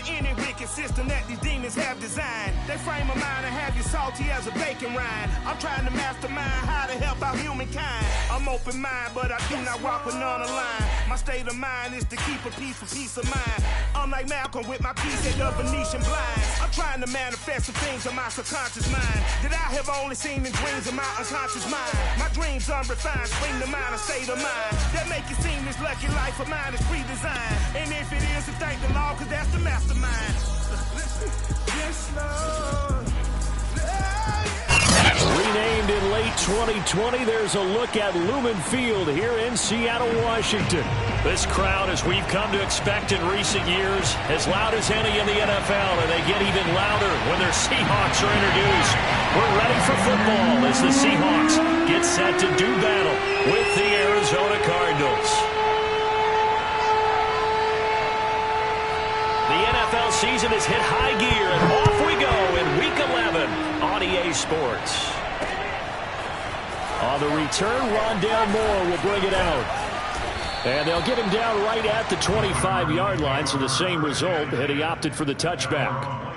to any wicked system that these demons have designed. They frame a mind and have you salty as a bacon rind. I'm trying to mastermind how to help out humankind. I'm open mind, but I do not walk with none aligned. My state of mind is to keep a peace for peace of mind. I'm like Malcolm with my piece at the Venetian blinds. I'm trying to manifest the things of my subconscious mind that I have only seen in dreams of my unconscious mind. My dreams unrefined, spring to mind, a state of mind that make it seem this lucky life of mine is pre-designed. And if it is, to thank the Lord, cause that's the mastermind. Yes, Lord. Renamed in late 2020, there's a look at Lumen Field here in Seattle, Washington. This crowd, as we've come to expect in recent years, as loud as any in the NFL, and they get even louder when their Seahawks are introduced. We're ready for football as the Seahawks get set to do battle with the Arizona Cardinals. The NFL season has hit high gear, and off we go in Week 11 on EA Sports. On the return, Rondale Moore will bring it out. And they'll get him down right at the 25-yard line, so the same result, and he opted for the touchback.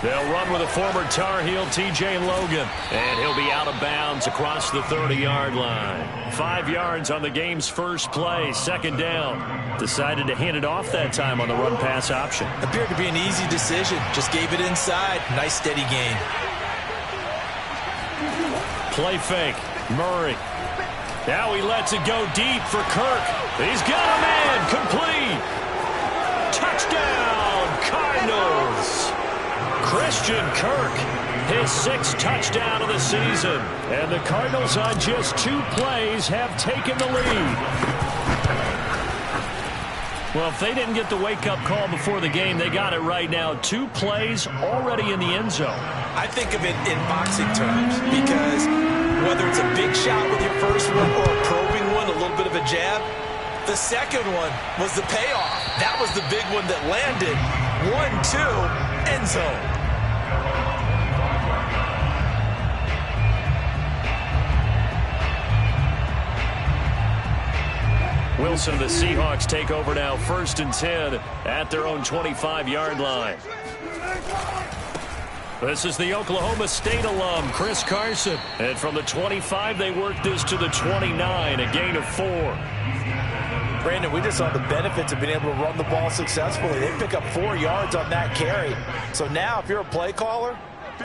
They'll run with a former Tar Heel, TJ Logan. And he'll be out of bounds across the 30-yard line. 5 yards on the game's first play, second down. Decided to hand it off that time on the run-pass option. Appeared to be an easy decision. Just gave it inside. Nice steady gain. Play fake. Murray. Now he lets it go deep for Kirk. He's got a man. Complete. Touchdown, Cardinals. Christian Kirk, his 6th touchdown of the season. And the Cardinals on just 2 plays have taken the lead. Well, if they didn't get the wake-up call before the game, they got it right now. 2 plays already in the end zone. I think of it in boxing terms because whether it's a big shot with your first one or a probing one, a little bit of a jab, the second one was the payoff. That was the big one that landed. 1-2, end zone. Wilson, the Seahawks take over now, 1st and 10 at their own 25-yard line. This is the Oklahoma State alum, Chris Carson. And from the 25, they work this to the 29, a gain of 4. Brandon, we just saw the benefits of being able to run the ball successfully. They pick up 4 yards on that carry. So now if you're a play caller,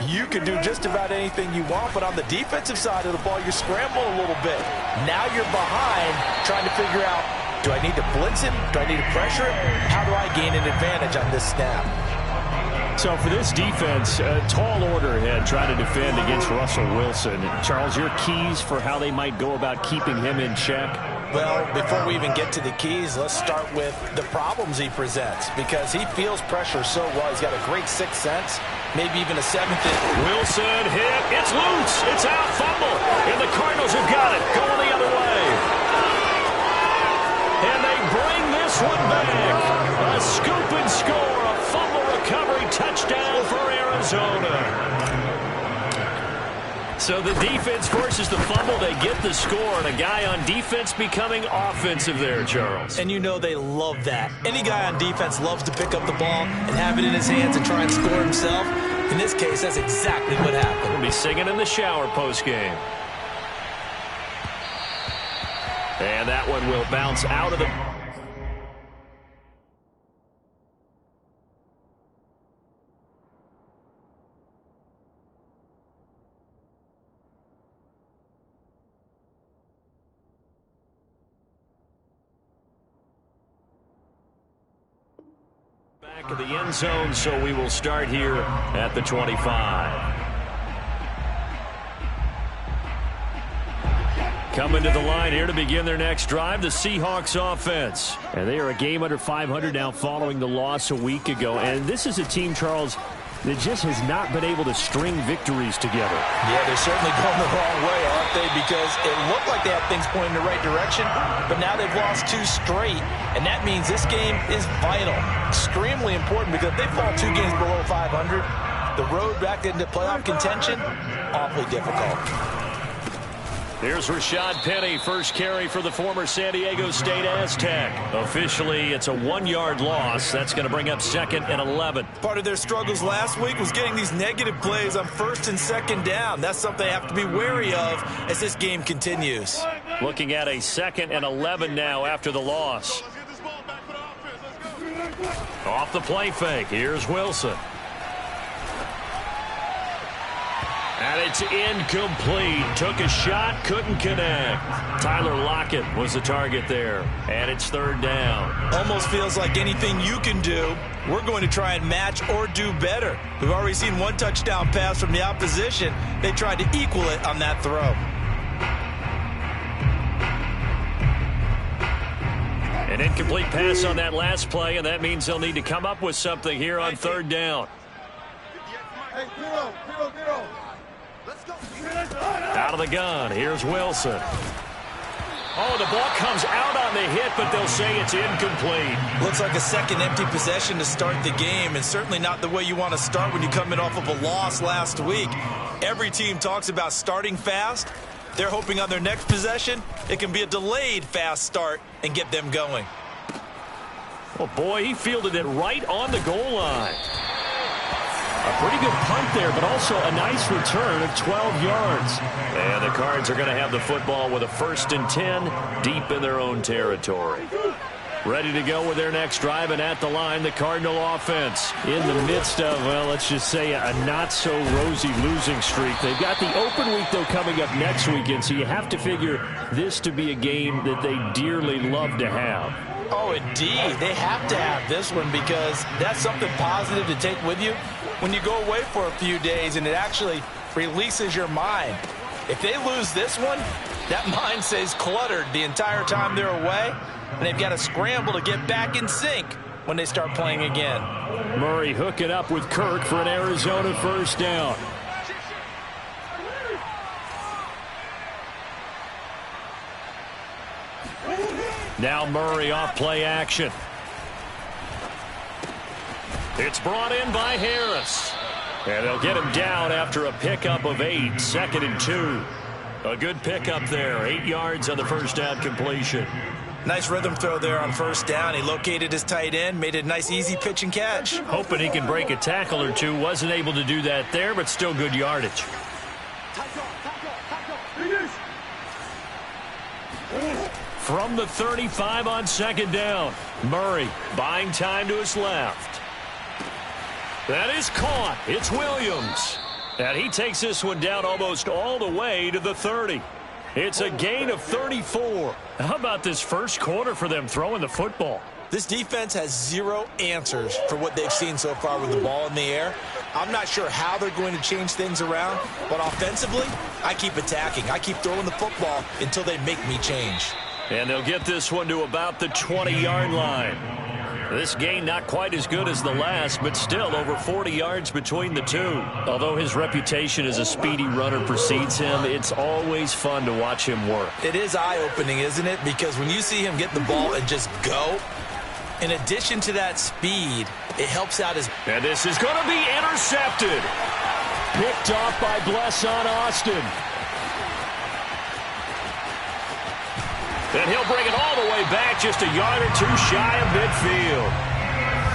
you can do just about anything you want, but on the defensive side of the ball, you scramble a little bit. Now you're behind trying to figure out, do I need to blitz him? Do I need to pressure him? How do I gain an advantage on this snap? So for this defense, a tall order ahead trying to defend against Russell Wilson. Charles, your keys for how they might go about keeping him in check? Well, before we even get to the keys, let's start with the problems he presents because he feels pressure so well. He's got a great 6th sense, maybe even a 7th. Wilson hit. It's loose. It's out. Fumble. And the Cardinals have got it. Going the other way. And they bring this one back. A scoop and score. A fumble recovery touchdown for Arizona. So the defense forces the fumble. They get the score. And a guy on defense becoming offensive there, Charles. And you know they love that. Any guy on defense loves to pick up the ball and have it in his hands and try and score himself. In this case, that's exactly what happened. We'll be singing in the shower post-game. And that one will bounce out of the... back of the end zone, so we will start here at the 25. Coming to the line here to begin their next drive, the Seahawks offense. And they are a game under 500 now following the loss a week ago. And this is a team, Charles, that just has not been able to string victories together. Yeah, they're certainly going the wrong way, aren't they? Because it looked like they had things pointing in the right direction, but now they've lost 2 straight, and that means this game is vital, extremely important, because if they fall 2 games below 500, the road back into playoff contention, awfully difficult. Here's Rashad Penny, first carry for the former San Diego State Aztec. Officially, it's a 1-yard loss. That's going to bring up 2nd and 11. Part of their struggles last week was getting these negative plays on 1st and 2nd down. That's something they have to be wary of as this game continues. Looking at a 2nd and 11 now after the loss. Off the play fake, here's Wilson. And it's incomplete. Took a shot, couldn't connect. Tyler Lockett was the target there. And it's 3rd down. Almost feels like anything you can do, we're going to try and match or do better. We've already seen 1 touchdown pass from the opposition. They tried to equal it on that throw. An incomplete pass on that last play, and that means they'll need to come up with something here on 3rd down. Out of the gun, here's Wilson. Oh, the ball comes out on the hit, but they'll say it's incomplete. Looks like a second empty possession to start the game, and certainly not the way you want to start when you come in off of a loss last week. Every team talks about starting fast. They're hoping on their next possession, it can be a delayed fast start and get them going. Oh, boy, he fielded it right on the goal line. A pretty good punt there, but also a nice return of 12 yards. And the Cards are going to have the football with a 1st and 10 deep in their own territory. Ready to go with their next drive, and at the line, the Cardinal offense. In the midst of, well, let's just say a not-so-rosy losing streak. They've got the open week, though, coming up next weekend, so you have to figure this to be a game that they dearly love to have. Oh, indeed. They have to have this one because that's something positive to take with you when you go away for a few days, and it actually releases your mind. If they lose this one, that mind stays cluttered the entire time they're away, and they've got to scramble to get back in sync when they start playing again. Murray hooking up with Kirk for an Arizona 1st down. Now Murray off play action. It's brought in by Harris. And they'll get him down after a pickup of 8, 2nd and 2. A good pickup there, 8 yards on the 1st down completion. Nice rhythm throw there on 1st down. He located his tight end, made it a nice easy pitch and catch. Hoping he can break a tackle or two. Wasn't able to do that there, but still good yardage. From the 35 on 2nd down. Murray buying time to his left. That is caught. It's Williams. And he takes this one down almost all the way to the 30. It's a gain of 34. How about this first quarter for them throwing the football? This defense has 0 answers for what they've seen so far with the ball in the air. I'm not sure how they're going to change things around, but offensively, I keep attacking. I keep throwing the football until they make me change. And they'll get this one to about the 20-yard line. This gain not quite as good as the last, but still over 40 yards between the two. Although his reputation as a speedy runner precedes him, it's always fun to watch him work. It is eye-opening, isn't it? Because when you see him get the ball and just go, in addition to that speed, it helps out his... And this is going to be intercepted. Picked off by Blesson Austin. And he'll bring it all the way back, just a yard or two shy of midfield.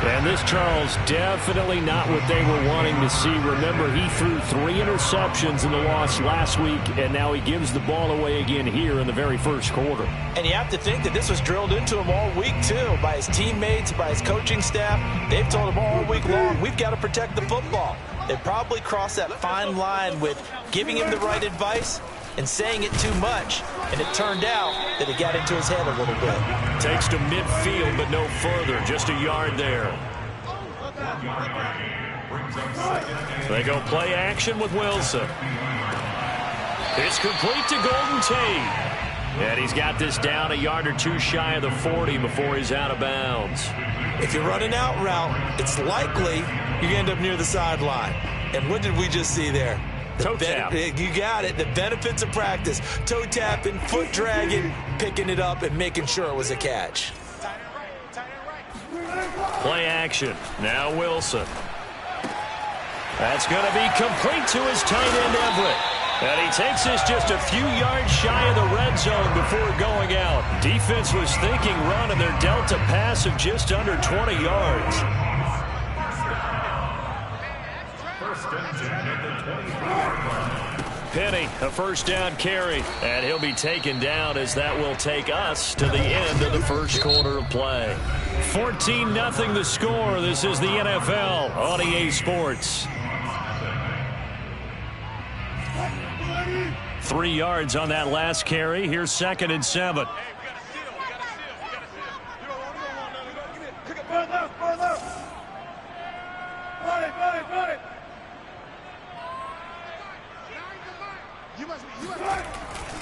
And this, Charles, definitely not what they were wanting to see. Remember, he threw 3 interceptions in the loss last week, and now he gives the ball away again here in the very first quarter. And you have to think that this was drilled into him all week, too, by his teammates, by his coaching staff. They've told him all week long, we've got to protect the football. They probably crossed that fine line with giving him the right advice and saying it too much, and it turned out that it got into his head a little bit. Takes to midfield, but no further, just a yard there. They go play action with Wilson. It's complete to Golden Tate. And he's got this down a yard or two shy of the 40 before he's out of bounds. If you're running out route, it's likely you end up near the sideline. And what did we just see there? Toe tap. You got it. The benefits of practice. Toe tapping, foot dragging, picking it up, and making sure it was a catch. Play action. Now Wilson. That's going to be complete to his tight end, Everett. And he takes this just a few yards shy of the red zone before going out. Defense was thinking run, and they're dealt a pass of just under 20 yards. Penny, a first down carry, and he'll be taken down as that will take us to the end of the first quarter of play. 14-0 the score. This is the NFL on EA Sports. 3 yards on that last carry. Here's 2nd and 7.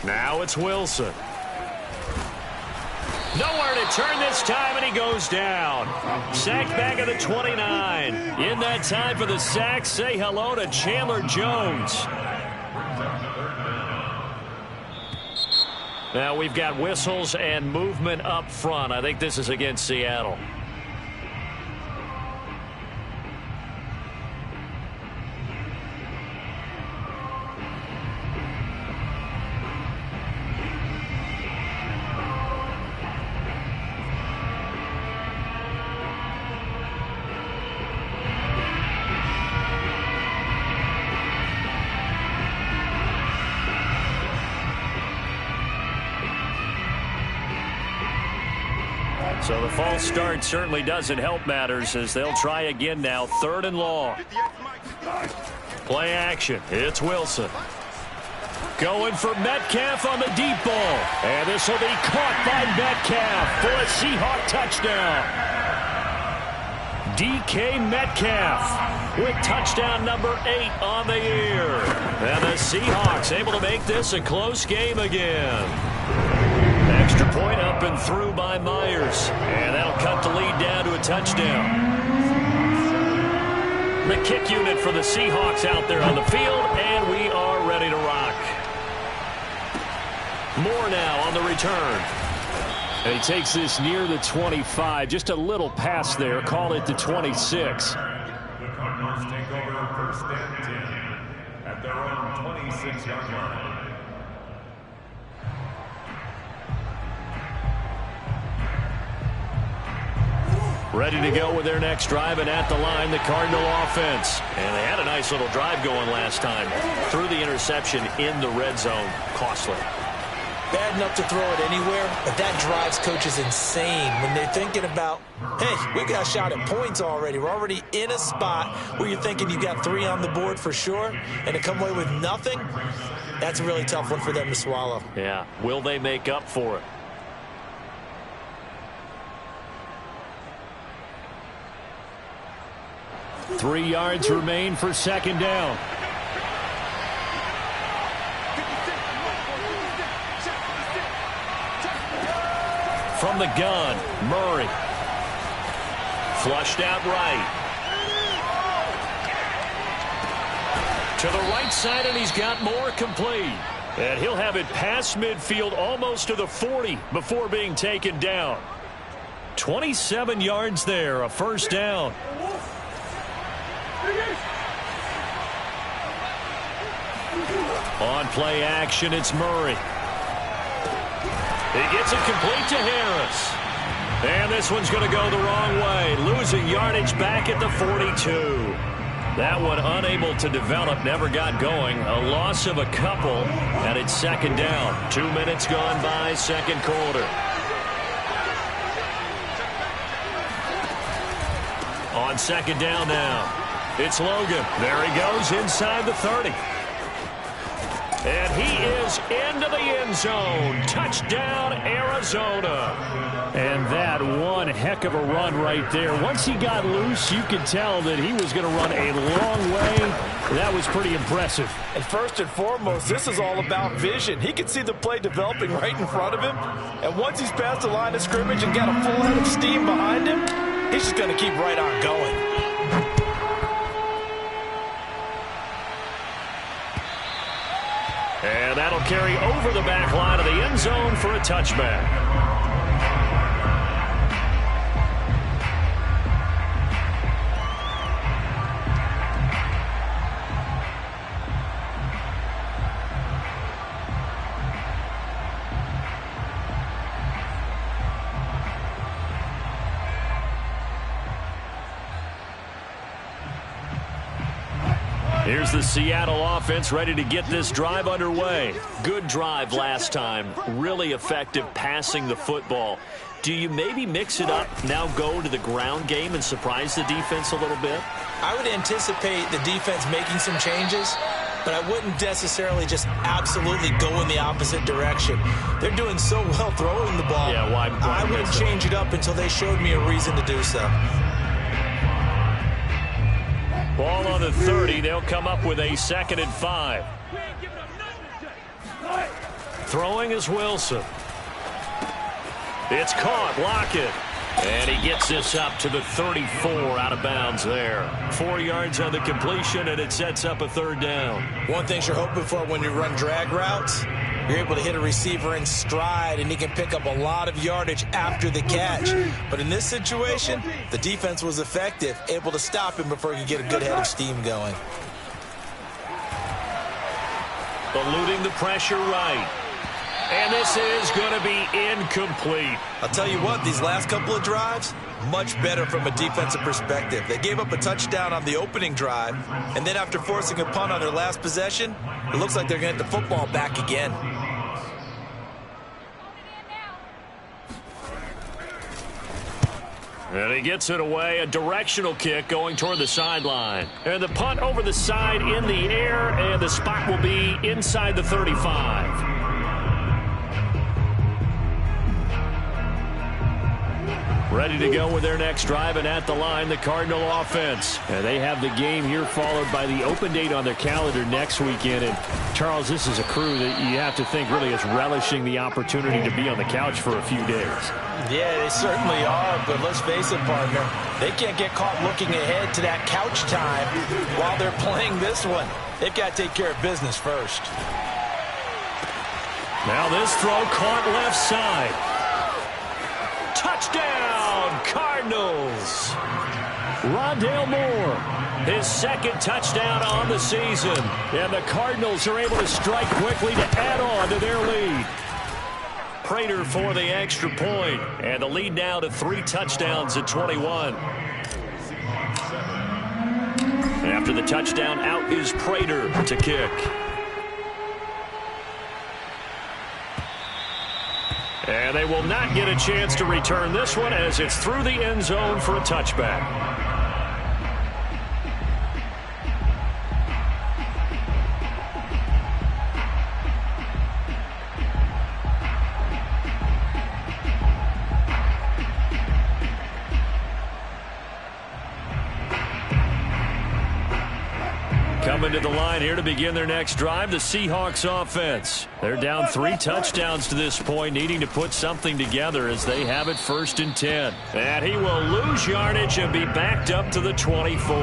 Now it's Wilson. Nowhere to turn this time, and he goes down. Sacked back at the 29. In that time for the sack, say hello to Chandler Jones. Now we've got whistles and movement up front. I think this is against Seattle. So the false start certainly doesn't help matters as they'll try again now. 3rd and long. Play action. It's Wilson. Going for Metcalf on the deep ball. And this will be caught by Metcalf for a Seahawk touchdown. DK Metcalf with touchdown number 8 on the year. And the Seahawks able to make this a close game again. Extra point up and through by Myers. And that'll cut the lead down to a touchdown. The kick unit for the Seahawks out there on the field, and we are ready to rock. Moore now on the return. And he takes this near the 25. Just a little pass there. Call it the 26. The Cardinals take over 1st and 10 at their own 26-yard line. Ready to go with their next drive, and at the line, the Cardinal offense. And they had a nice little drive going last time. Threw the interception in the red zone. Costly. Bad enough to throw it anywhere, but that drives coaches insane when they're thinking about, hey, we got a shot at points already. We're already in a spot where you're thinking you got 3 on the board for sure, and to come away with nothing, that's a really tough one for them to swallow. Yeah. Will they make up for it? Three yards remain for 2nd down. From the gun, Murray. Flushed out right. To the right side, and he's got more complete. And he'll have it past midfield almost to the 40 before being taken down. 27 yards there, a 1st down. On play action, it's Murray. He gets it complete to Harris. And this one's going to go the wrong way. Losing yardage back at the 42. That one unable to develop, never got going. A loss of a couple, and it's 2nd down. 2 minutes gone by, 2nd quarter. On 2nd down now. It's Logan. There he goes inside the 30. And he is into the end zone. Touchdown, Arizona. And that one heck of a run right there. Once he got loose, you could tell that he was going to run a long way. That was pretty impressive. And first and foremost, this is all about vision. He could see the play developing right in front of him. And once he's past the line of scrimmage and got a full head of steam behind him, he's just going to keep right on going. And that'll carry over the back line of the end zone for a touchback. Here's the Seattle offense ready to get this drive underway. Good drive last time. Really effective passing the football. Do you maybe mix it up, now go to the ground game and surprise the defense a little bit? I would anticipate the defense making some changes, but I wouldn't necessarily just absolutely go in the opposite direction. They're doing so well throwing the ball. Yeah, why I wouldn't change it up until they showed me a reason to do so. Ball on the 30. They'll come up with a 2nd and 5. Throwing is Wilson. It's caught. Lockett. And he gets this up to the 34, out of bounds there. 4 yards on the completion, and it sets up a 3rd down. One thing you're hoping for when you run drag routes, you're able to hit a receiver in stride, and he can pick up a lot of yardage after the catch. But in this situation, the defense was effective, able to stop him before he could get a good head of steam going. Eluding the pressure right. And this is going to be incomplete. I'll tell you what, these last couple of drives, much better from a defensive perspective. They gave up a touchdown on the opening drive, and then after forcing a punt on their last possession, it looks like they're going to get the football back again. And he gets it away, a directional kick going toward the sideline. And the punt over the side in the air, and the spot will be inside the 35. Ready to go with their next drive, and at the line, the Cardinal offense. And they have the game here followed by the open date on their calendar next weekend. And, Charles, this is a crew that you have to think really is relishing the opportunity to be on the couch for a few days. Yeah, they certainly are, but let's face it, partner. They can't get caught looking ahead to that couch time while they're playing this one. They've got to take care of business first. Now this throw caught left side. Touchdown, Cardinals. Rondale Moore, his 2nd touchdown on the season. And the Cardinals are able to strike quickly to add on to their lead. Prater for the extra point. And the lead now to 3 touchdowns at 21. After the touchdown, out is Prater to kick. And they will not get a chance to return this one as it's through the end zone for a touchback. Coming to the line here to begin their next drive, the Seahawks offense. They're down 3 touchdowns to this point, needing to put something together as they have it 1st and 10. And he will lose yardage and be backed up to the 24.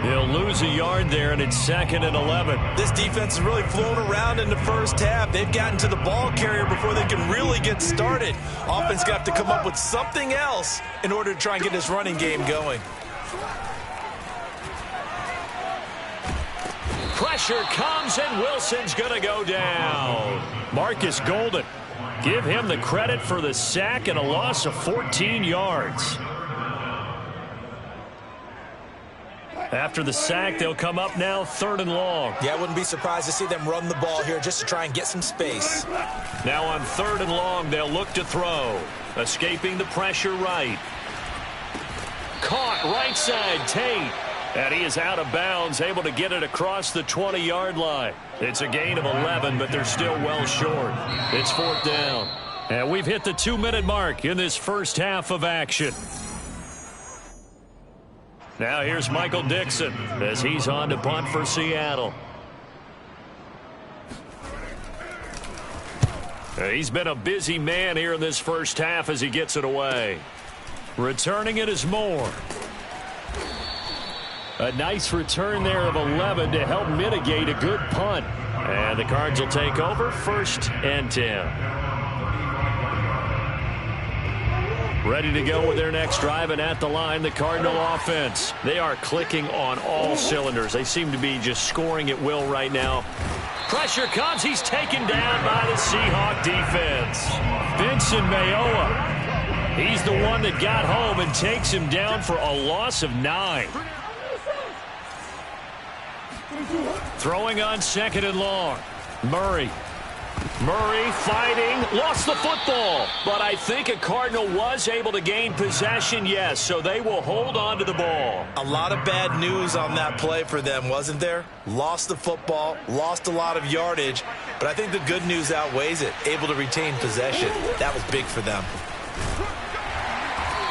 He'll lose a yard there, and it's 2nd and 11. This defense has really flown around in the first half. They've gotten to the ball carrier before they can really get started. Offense got to come up with something else in order to try and get this running game going. Pressure comes, and Wilson's going to go down. Marcus Golden, give him the credit for the sack and a loss of 14 yards. After the sack, they'll come up now 3rd and long. Yeah, I wouldn't be surprised to see them run the ball here just to try and get some space. Now on 3rd and long, they'll look to throw. Escaping the pressure right. Caught right side, Tate. And he is out of bounds, able to get it across the 20-yard line. It's a gain of 11, but they're still well short. It's 4th down. And we've hit the 2-minute mark in this first half of action. Now here's Michael Dixon as he's on to punt for Seattle. He's been a busy man here in this first half as he gets it away. Returning it is Moore. A nice return there of 11 to help mitigate a good punt. And the Cards will take over 1st and 10. Ready to go with their next drive, and at the line, the Cardinal offense. They are clicking on all cylinders. They seem to be just scoring at will right now. Pressure comes. He's taken down by the Seahawk defense. Vincent Mayowa. He's the one that got home and takes him down for a loss of 9. Throwing on 2nd and long. Murray fighting, lost the football. But I think a Cardinal was able to gain possession, yes, so they will hold on to the ball. A lot of bad news on that play for them, wasn't there? Lost the football, lost a lot of yardage, but I think the good news outweighs it. Able to retain possession. That was big for them.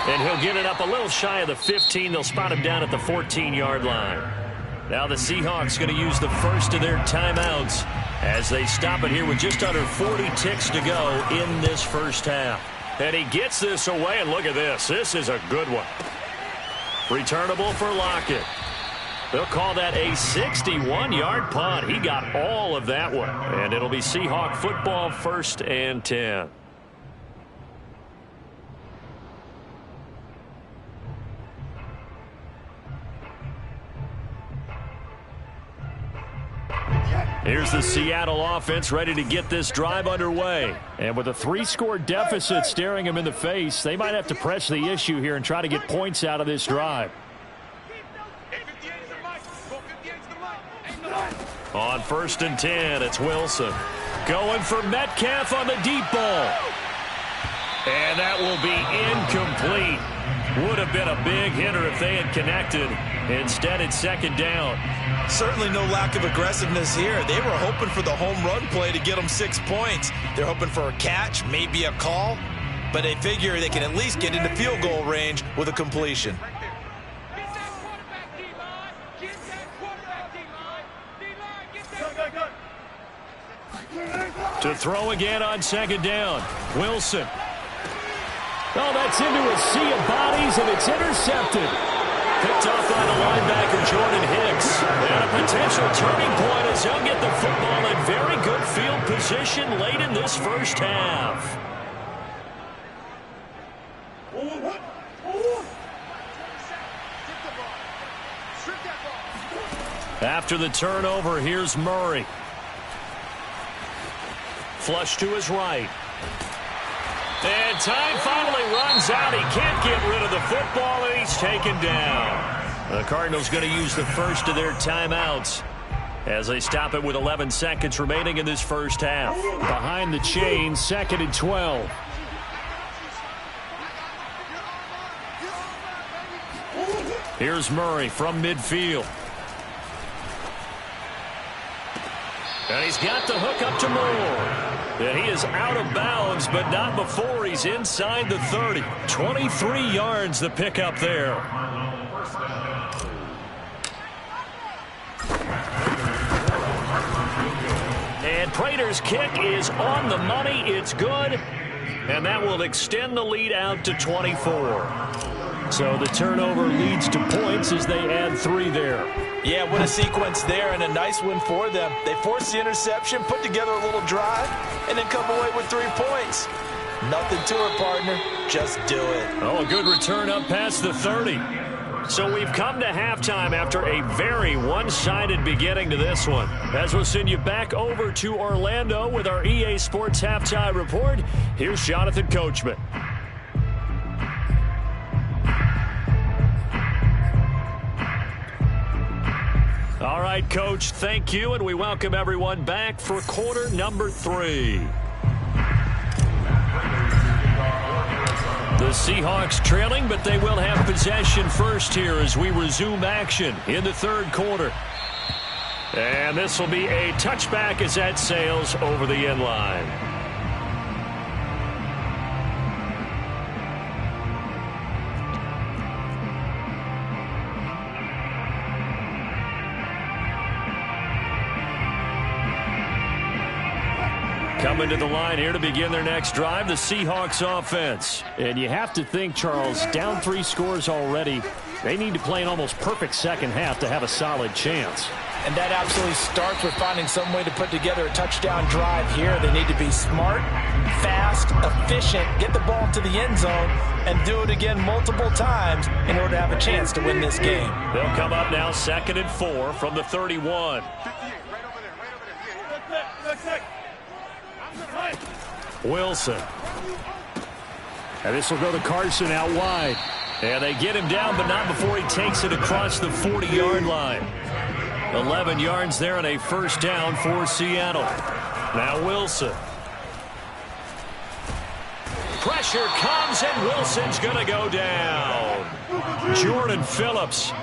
And he'll get it up a little shy of the 15. They'll spot him down at the 14-yard line. Now the Seahawks going to use the first of their timeouts as they stop it here with just under 40 ticks to go in this first half. And he gets this away, and look at this. This is a good one. Returnable for Lockett. They'll call that a 61-yard punt. He got all of that one. And it'll be Seahawk football, 1st and 10. Here's the Seattle offense ready to get this drive underway. And with a 3-score deficit staring them in the face, they might have to press the issue here and try to get points out of this drive. On 1st and 10, it's Wilson. Going for Metcalf on the deep ball. And that will be incomplete. Would have been a big hitter if they had connected. Instead, it's 2nd down. Certainly no lack of aggressiveness here. They were hoping for the home run play to get them 6 points. They're hoping for a catch, maybe a call, but they figure they can at least get into field goal range with a completion. To throw again on 2nd down. Wilson. Oh, that's into a sea of bodies, and it's intercepted. Picked off by the linebacker, Jordan Hicks. And a potential turning point as he'll get the football in very good field position late in this first half. After the turnover, here's Murray. Flush to his right. And time finally runs out. He can't get rid of the football, and he's taken down. The Cardinals going to use the first of their timeouts as they stop it with 11 seconds remaining in this first half. Behind the chain, 2nd and 12. Here's Murray from midfield. And he's got the hook up to Moore. And he is out of bounds, but not before he's inside the 30. 23 yards the pickup there. And Prater's kick is on the money. It's good. And that will extend the lead out to 24. So the turnover leads to points as they add 3 there. Yeah, what a sequence there, and a nice win for them. They forced the interception, put together a little drive, and then come away with 3 points. Nothing to it, partner. Just do it. Oh, a good return up past the 30. So we've come to halftime after a very one-sided beginning to this one. As we'll send you back over to Orlando with our EA Sports Halftime Report, here's Jonathan Coachman. All right, Coach, thank you, and we welcome everyone back for quarter number 3. The Seahawks trailing, but they will have possession first here as we resume action in the 3rd quarter. And this will be a touchback as that sails over the end line. Coming to the line here to begin their next drive, the Seahawks offense. And you have to think, Charles, down 3 scores already. They need to play an almost perfect second half to have a solid chance. And that absolutely starts with finding some way to put together a touchdown drive here. They need to be smart, fast, efficient, get the ball to the end zone, and do it again multiple times in order to have a chance to win this game. They'll come up now 2nd and 4 from the 31. Wilson. And this will go to Carson out wide. And they get him down, but not before he takes it across the 40-yard line. 11 yards there and a first down for Seattle. Now Wilson. Pressure comes, and Wilson's going to go down. Jordan Phillips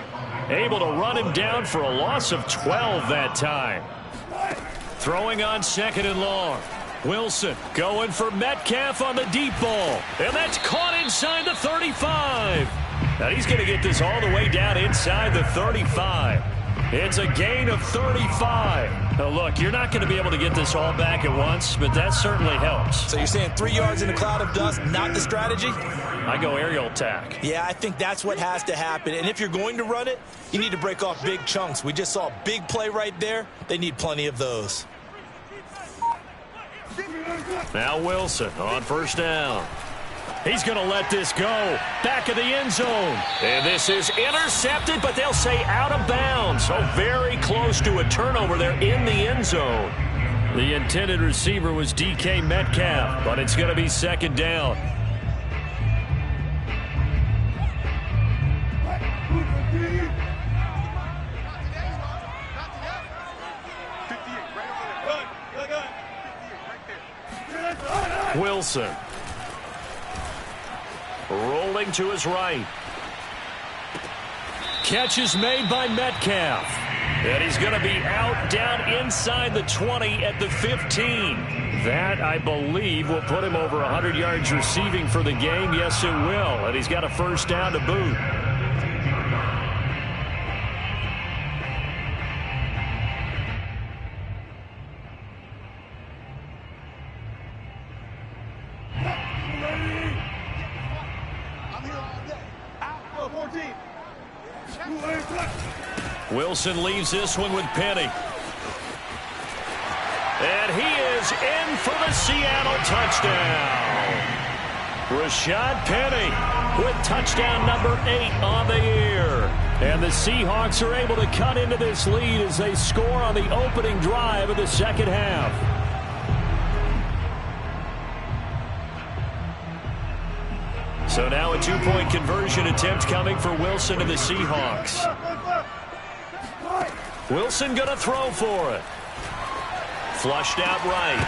able to run him down for a loss of 12 that time. Throwing on 2nd and long. Wilson going for Metcalf on the deep ball. And that's caught inside the 35. Now he's going to get this all the way down inside the 35. It's a gain of 35. Now look, you're not going to be able to get this all back at once, but that certainly helps. So you're saying 3 yards in a cloud of dust, not the strategy? I go aerial attack. Yeah, I think that's what has to happen. And if you're going to run it, you need to break off big chunks. We just saw a big play right there. They need plenty of those. Now Wilson on first down. He's going to let this go. Back of the end zone. And this is intercepted, but they'll say out of bounds. So very close to a turnover there in the end zone. The intended receiver was DK Metcalf, but it's going to be 2nd down. Wilson. Rolling to his right. Catch is made by Metcalf. And he's going to be out down inside the 20 at the 15. That, I believe, will put him over 100 yards receiving for the game. Yes, it will. And he's got a first down to boot. Wilson leaves this one with Penny. And he is in for the Seattle touchdown. Rashad Penny with touchdown number 8 on the year. And the Seahawks are able to cut into this lead as they score on the opening drive of the second half. So now a 2-point conversion attempt coming for Wilson and the Seahawks. Wilson going to throw for it. Flushed out right.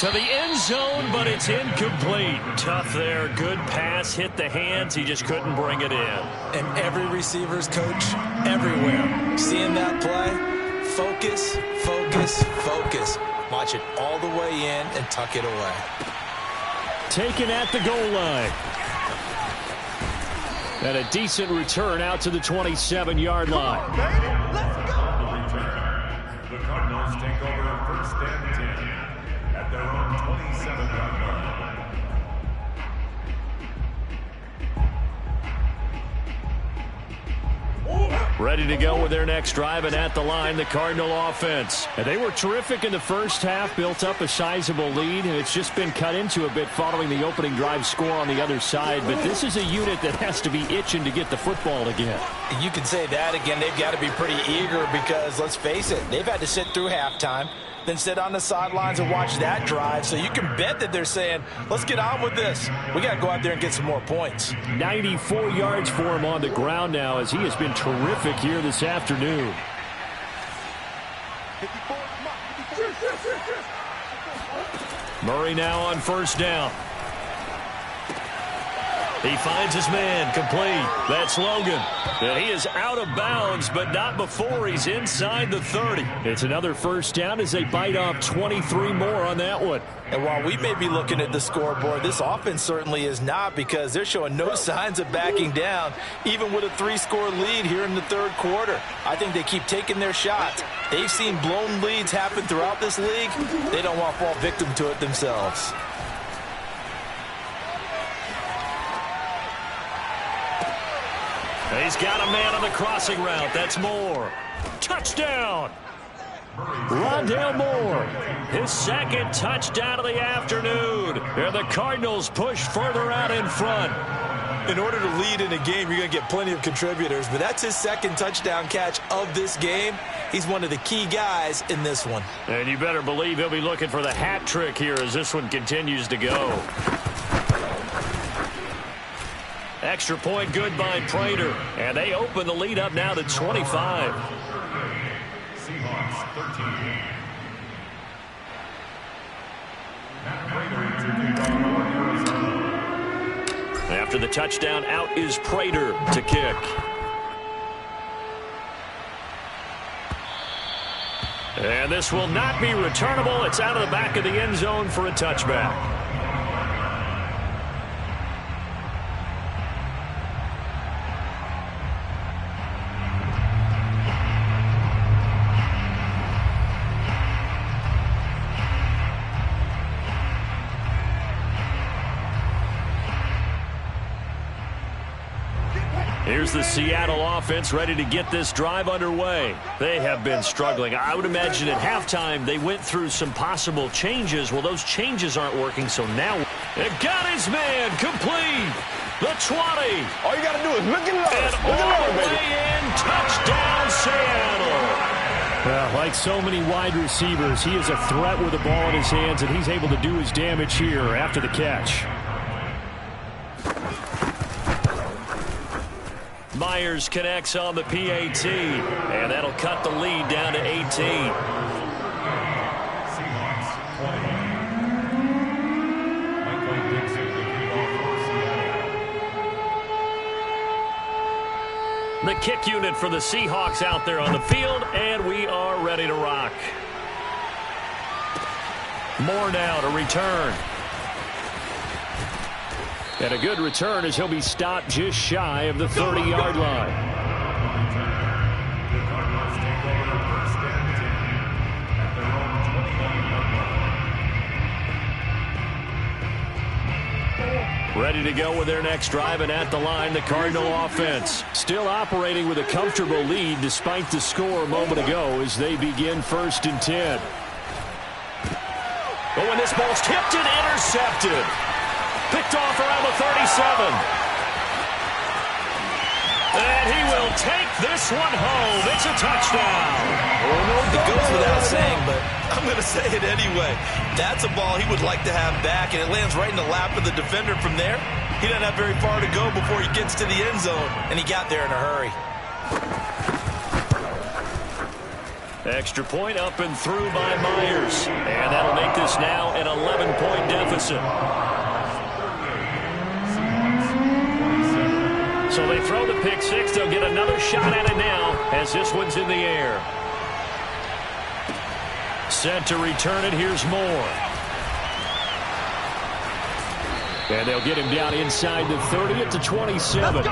To the end zone, but it's incomplete. Tough there. Good pass. Hit the hands. He just couldn't bring it in. And every receiver's coach everywhere. Seeing that play, focus, focus, focus. Watch it all the way in and tuck it away. Taken at the goal line. And a decent return out to the 27-yard line. The Cardinals take over 1st and 10 at their own 27-yard line. Ready to go with their next drive, and at the line, the Cardinal offense. And they were terrific in the first half, built up a sizable lead, and it's just been cut into a bit following the opening drive score on the other side. But this is a unit that has to be itching to get the football again. You can say that again. They've got to be pretty eager because, let's face it, they've had to sit through halftime, then sit on the sidelines and watch that drive. So you can bet that they're saying, let's get on with this. We got to go out there and get some more points. 94 yards for him on the ground now as he has been terrific here this afternoon. Murray now on first down. He finds his man, complete. That's Logan. And he is out of bounds, but not before he's inside the 30. It's another first down as they bite off 23 more on that one. And while we may be looking at the scoreboard, this offense certainly is not, because they're showing no signs of backing down, even with a 3-score lead here in the third quarter. I think they keep taking their shots. They've seen blown leads happen throughout this league. They don't want to fall victim to it themselves. He's got a man on the crossing route. That's Moore. Touchdown! Rondale Moore, his second touchdown of the afternoon. And the Cardinals push further out in front. In order to lead in a game, you're going to get plenty of contributors, but that's his second touchdown catch of this game. He's one of the key guys in this one. And you better believe he'll be looking for the hat trick here as this one continues to go. Extra point good by Prater. And they open the lead up now to 25. Seahawks 13. After the touchdown, out is Prater to kick. And this will not be returnable. It's out of the back of the end zone for a touchback. Here's the Seattle offense ready to get this drive underway. They have been struggling. I would imagine at halftime they went through some possible changes. Well, those changes aren't working, so now it got his man complete. The 20. All you got to do is look at it. And all the way in, touchdown Seattle. Well, like so many wide receivers, he is a threat with the ball in his hands, and he's able to do his damage here after the catch. Myers connects on the PAT, and that'll cut the lead down to 18. Seahawks 20. Michael Dixon, the kickoff for Seattle. The kick unit for the Seahawks out there on the field, and we are ready to rock. Moore now to return. And a good return as he'll be stopped just shy of the 30-yard line. The Cardinals take over first and 10 at their own 29-yard line. Ready to go with their next drive, and at the line, the Cardinal offense. Still operating with a comfortable lead despite the score a moment ago as they begin first and 10. Oh, and this ball's tipped and intercepted. Picked off around the 37. And he will take this one home. It's a touchdown. It goes without saying, but I'm going to say it anyway. That's a ball he would like to have back, and it lands right in the lap of the defender from there. He doesn't have very far to go before he gets to the end zone, and he got there in a hurry. Extra point up and through by Myers. And that'll make this now an 11-point deficit. So they throw the pick six. They'll get another shot at it now as this one's in the air. Set to return it. Here's Moore. And they'll get him down inside the 30 at the 27.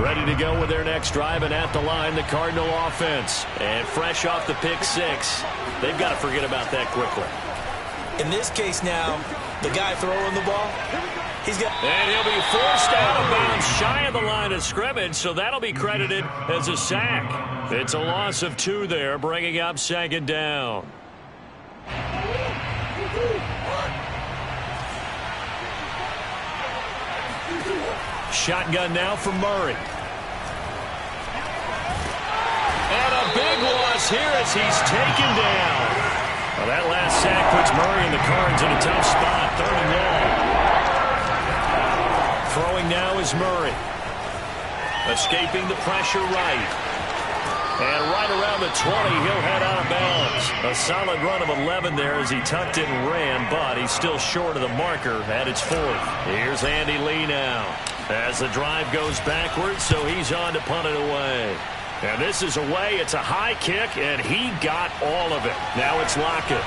Ready to go with their next drive, and at the line, the Cardinal offense. And fresh off the pick six, they've got to forget about that quickly. In this case now, the guy throwing the ball, he's got... And he'll be forced out of bounds shy of the line of scrimmage, so that'll be credited as a sack. It's a loss of 2 there, bringing up second down. Shotgun now for Murray. And a big loss here as he's taken down. Well, that last sack puts Murray and the Cards in a tough spot. 3rd and long. Throwing now is Murray. Escaping the pressure right. And right around the 20, he'll head out of bounds. A solid run of 11 there as he tucked it and ran, but he's still short of the marker at its 4th. Here's Andy Lee now as the drive goes backwards, so he's on to punt it away. And this is away. It's a high kick, and he got all of it. Now it's Lockett.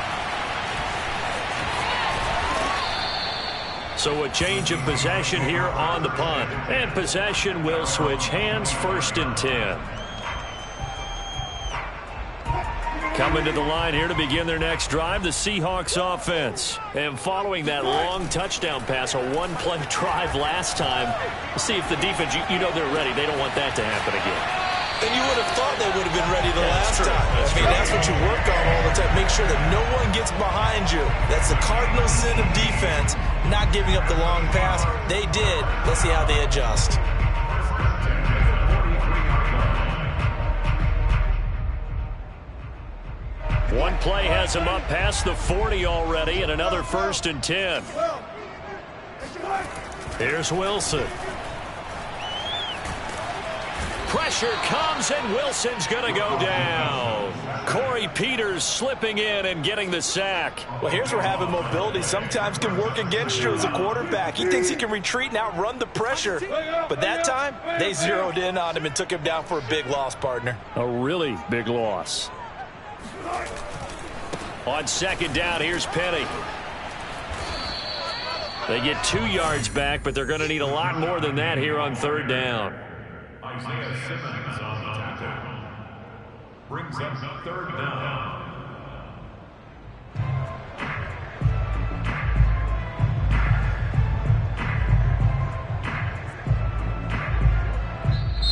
So a change of possession here on the punt. And possession will switch hands, 1st and 10. Coming to the line here to begin their next drive, the Seahawks offense. And following that long touchdown pass, a one-play drive last time, see if the defense, you know they're ready. They don't want that to happen again. And you would have thought they would have been ready the last time. That's what you work on all the time. Make sure that no one gets behind you. That's the cardinal sin of defense, not giving up the long pass. They did. Let's see how they adjust. One play has him up past the 40 already, and another 1st and 10. Here's Wilson. Pressure comes, and Wilson's going to go down. Corey Peters slipping in and getting the sack. Well, here's where having mobility sometimes can work against you as a quarterback. He thinks he can retreat and outrun the pressure. But that time, they zeroed in on him and took him down for a big loss, partner. A really big loss. On 2nd down, here's Penny. They get 2 yards back, but they're going to need a lot more than that here on 3rd down. Isaiah Simmons on the tackle. Brings up 3rd down.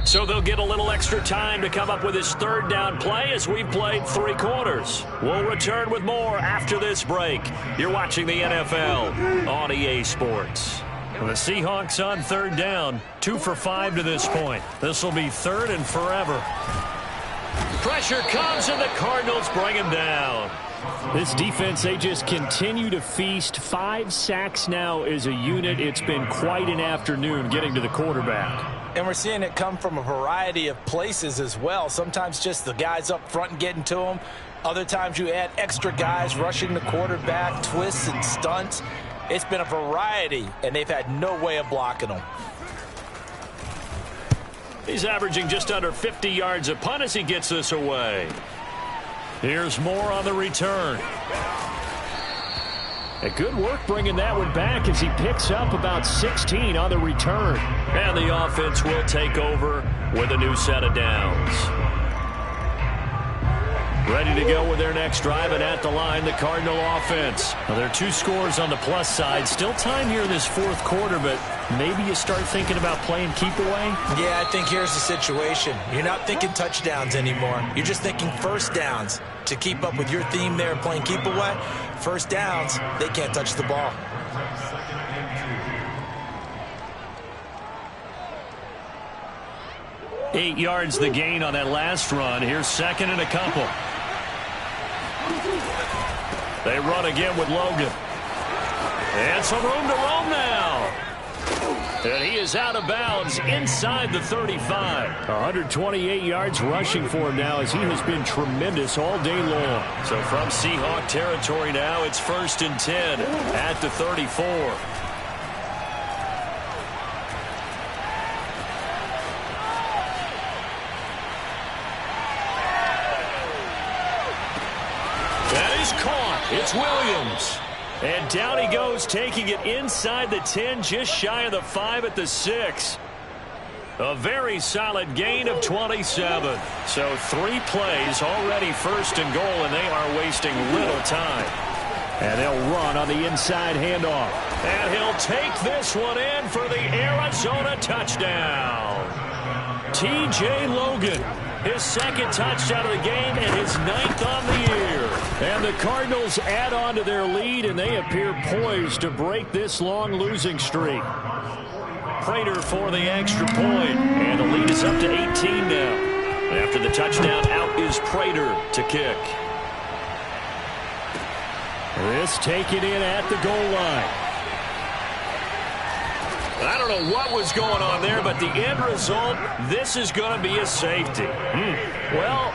So they'll get a little extra time to come up with his 3rd down play as we've played 3 quarters. We'll return with more after this break. You're watching the NFL on EA Sports. The Seahawks on 3rd down, 2 for 5 to this point. This will be 3rd and forever. Pressure comes, and the Cardinals bring him down. This defense, they just continue to feast. 5 sacks now as a unit. It's been quite an afternoon getting to the quarterback. And we're seeing it come from a variety of places as well. Sometimes just the guys up front and getting to them. Other times you add extra guys rushing the quarterback, twists and stunts. It's been a variety, and they've had no way of blocking them. He's averaging just under 50 yards a punt as he gets this away. Here's Moore on the return. A good work bringing that one back as he picks up about 16 on the return. And the offense will take over with a new set of downs. Ready to go with their next drive, and at the line, the Cardinal offense. Well, there are 2 scores on the plus side. Still time here in this 4th quarter, but maybe you start thinking about playing keep away? Yeah, I think here's the situation. You're not thinking touchdowns anymore. You're just thinking 1st downs. To keep up with your theme there, playing keep away, 1st downs, they can't touch the ball. Eight yards the gain on that last run. Here's 2nd and a couple. They run again with Logan. And some room to roam now. And he is out of bounds inside the 35. 128 yards rushing for him now as he has been tremendous all day long. So from Seahawk territory now, it's 1st and 10 at the 34. That is caught. It's Williams. And down he goes, taking it inside the 10, just shy of the 5 at the 6. A very solid gain of 27. So 3 plays, already 1st and goal, and they are wasting little time. And they'll run on the inside handoff. And he'll take this one in for the Arizona touchdown. T.J. Logan, his 2nd touchdown of the game and his 9th on the year. And the Cardinals add on to their lead, and they appear poised to break this long losing streak. Prater for the extra point, and the lead is up to 18 now. After the touchdown, out is Prater to kick. This taken in at the goal line. I don't know what was going on there, but the end result, this is going to be a safety. Well,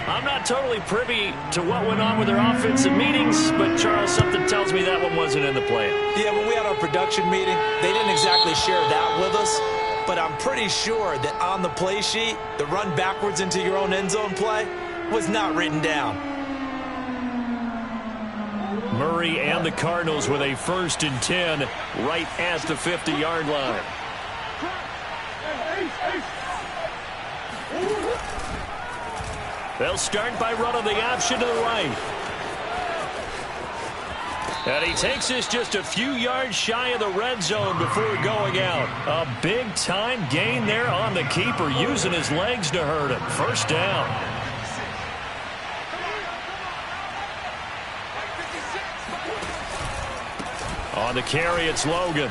I'm not totally privy to what went on with their offensive meetings, but, Charles, something tells me that one wasn't in the plan. Yeah, when we had our production meeting, they didn't exactly share that with us, but I'm pretty sure that on the play sheet, the run backwards into your own end zone play was not written down. Murray and the Cardinals with a 1st and 10 right at the 50-yard line. They'll start by running the option to the right. And he takes this just a few yards shy of the red zone before going out. A big-time gain there on the keeper, using his legs to hurt him. First down. On the carry, it's Logan.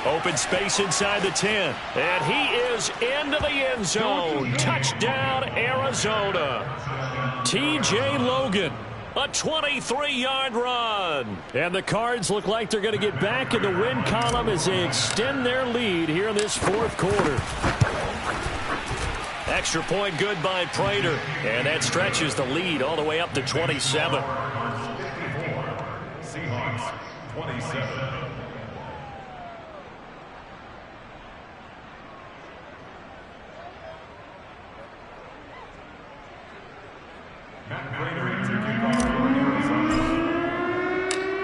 Open space inside the 10. And he is into the end zone. Touchdown, Arizona. T.J. Logan. A 23-yard run. And the Cards look like they're going to get back in the win column as they extend their lead here in this fourth quarter. Extra point good by Prater. And that stretches the lead all the way up to 27. Seahawks, 27.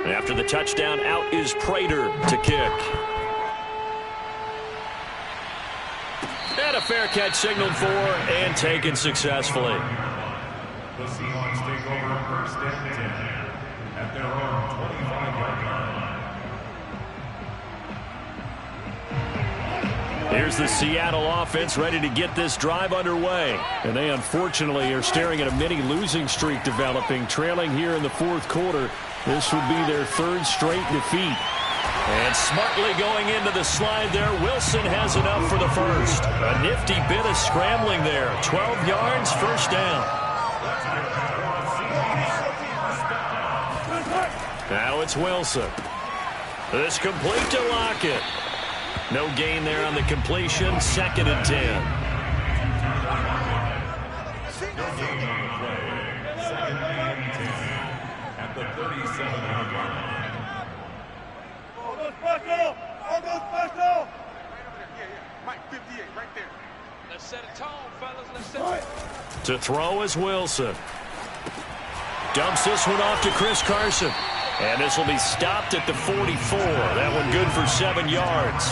After the touchdown, out is Prater to kick. And a fair catch signaled for and taken successfully. The Seahawks take over first and 10 at their own 25-yard line. Here's the Seattle offense ready to get this drive underway. And they unfortunately are staring at a mini losing streak developing, trailing here in the fourth quarter. This would be their third straight defeat. And smartly going into the slide there, Wilson has enough for the first. A nifty bit of scrambling there. 12 yards, first down. Now it's Wilson. This complete to Lockett. No gain there on the completion. 2nd and 10. At the 37-yard line. Let's set a tone, fellas. Let's set To throw is Wilson. Dumps this one off to Chris Carson. And this will be stopped at the 44. That one good for 7 yards.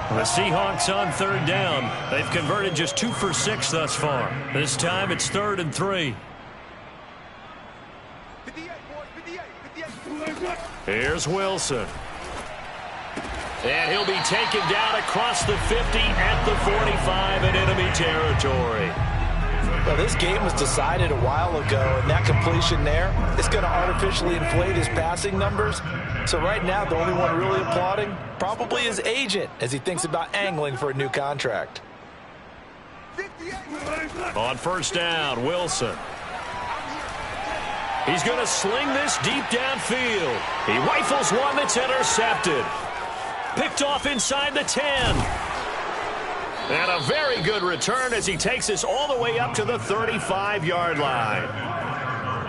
The Seahawks on third down. They've converted just 2 for 6 thus far. This time it's 3rd and 3. Here's Wilson. And he'll be taken down across the 50 at the 45 in enemy territory. Well, this game was decided a while ago, and that completion there is going to artificially inflate his passing numbers. So right now, the only one really applauding probably his agent as he thinks about angling for a new contract. On first down, Wilson. He's going to sling this deep downfield. He rifles one that's intercepted. Picked off inside the 10. And a very good return as he takes this all the way up to the 35-yard line.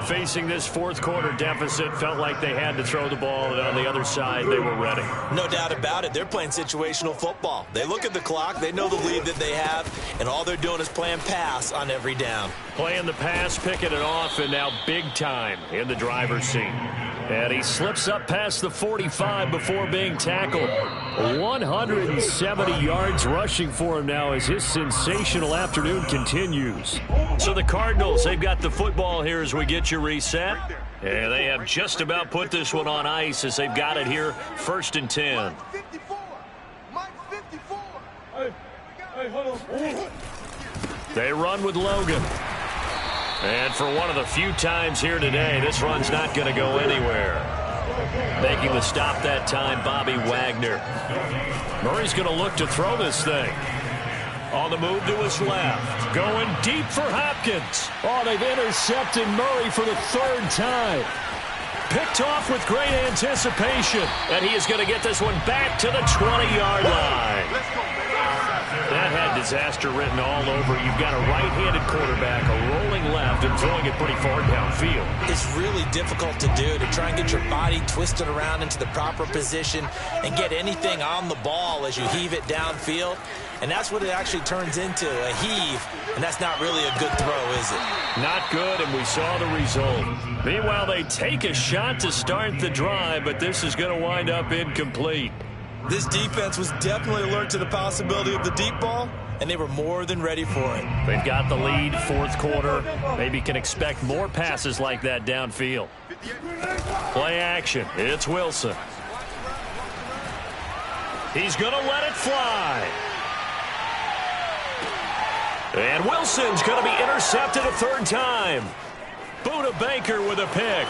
Facing this fourth quarter deficit, felt like they had to throw the ball, and on the other side, they were ready. No doubt about it. They're playing situational football. They look at the clock. They know the lead that they have, and all they're doing is playing pass on every down. Playing the pass, picking it off, and now big time in the driver's seat. And he slips up past the 45 before being tackled. 170 yards rushing for him now as his sensational afternoon continues. So the Cardinals, they've got the football here as we get you reset. And they have just about put this one on ice as they've got it here, 1st and 10. They run with Logan. And for one of the few times here today, this run's not going to go anywhere. Making the stop that time, Bobby Wagner. Murray's going to look to throw this thing. On the move to his left. Going deep for Hopkins. Oh, they've intercepted Murray for the 3rd time. Picked off with great anticipation. And he is going to get this one back to the 20-yard line. That had disaster written all over. You've got a right-handed quarterback, a rolling left, and throwing it pretty far downfield. It's really difficult to do, to try and get your body twisted around into the proper position and get anything on the ball as you heave it downfield. And that's what it actually turns into, a heave. And that's not really a good throw, is it? Not good, and we saw the result. Meanwhile, they take a shot to start the drive, but this is going to wind up incomplete. This defense was definitely alert to the possibility of the deep ball, and they were more than ready for it. They've got the lead, fourth quarter. Maybe can expect more passes like that downfield. Play action. It's Wilson. He's going to let it fly. And Wilson's going to be intercepted a third time. Buda Baker with a pick.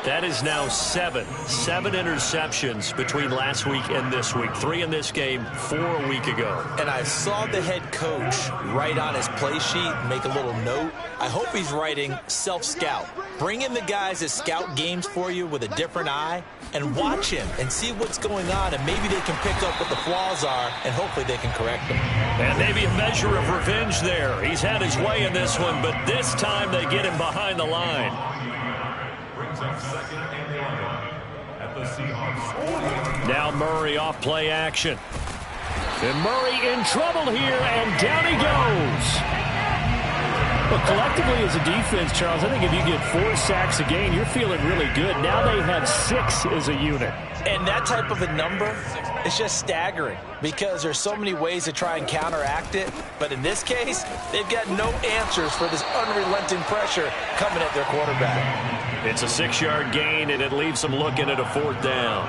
That is now seven interceptions between last week and this week. 3 in this game, 4 a week ago. And I saw the head coach write on his play sheet, make a little note. I hope he's writing self-scout. Bring in the guys that scout games for you with a different eye and watch him and see what's going on, and maybe they can pick up what the flaws are, and hopefully they can correct them. And maybe a measure of revenge there. He's had his way in this one, but this time they get him behind the line. Second and 11 at the Seahawks. Now Murray off play action. And Murray in trouble here, and down he goes. But collectively as a defense, Charles, I think if you get 4 sacks a game, you're feeling really good. Now they have 6 as a unit. And that type of a number is just staggering because there's so many ways to try and counteract it. But in this case, they've got no answers for this unrelenting pressure coming at their quarterback. It's a 6-yard gain, and it leaves them looking at a 4th down.